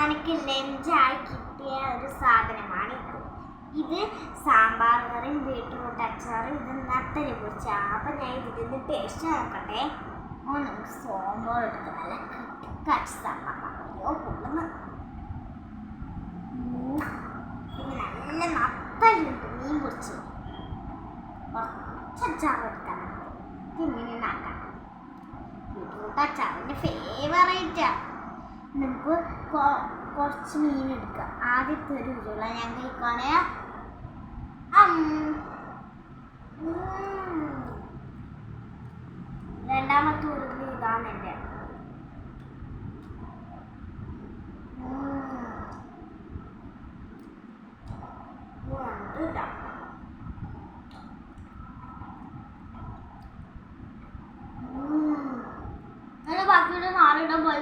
എനിക്ക് ലഞ്ചായി കിട്ടിയ ഒരു സാധനമാണ് ഇത് സാമ്പാർ കറിയും ബീട്രൂട്ട് അച്ചാറും ഇത് നത്തരി പൊരിച്ചാണ്. അപ്പം ഞാൻ ഇതിൻ്റെ ടേസ്റ്റ് നോക്കട്ടെ. നമുക്ക് സാമ്പാർ എടുത്ത് നല്ല കച്ച് സാമ്പാറോ കൊള്ളുന്നു. പിന്നെ നല്ല നത്തലുണ്ട് മീൻ പൊരിച്ച് കുറച്ച് അച്ചാർ എടുക്കണം. ഇങ്ങനെ ഉണ്ടാക്കാം. ബീട്രൂട്ട് അച്ചാറിൻ്റെ ഫേവറേറ്റാണ്. നമുക്ക് കുറച്ച് മീൻ എടുക്കാം. ആദ്യത്തെ ഒരു ഉരുള ഞാൻ കഴിക്കുകയാണെ. രണ്ടാമത്തെ ഉരുള ഇതാണ് എൻ്റെ. ബാക്കിയുടെ നാളിടാൻ പോയി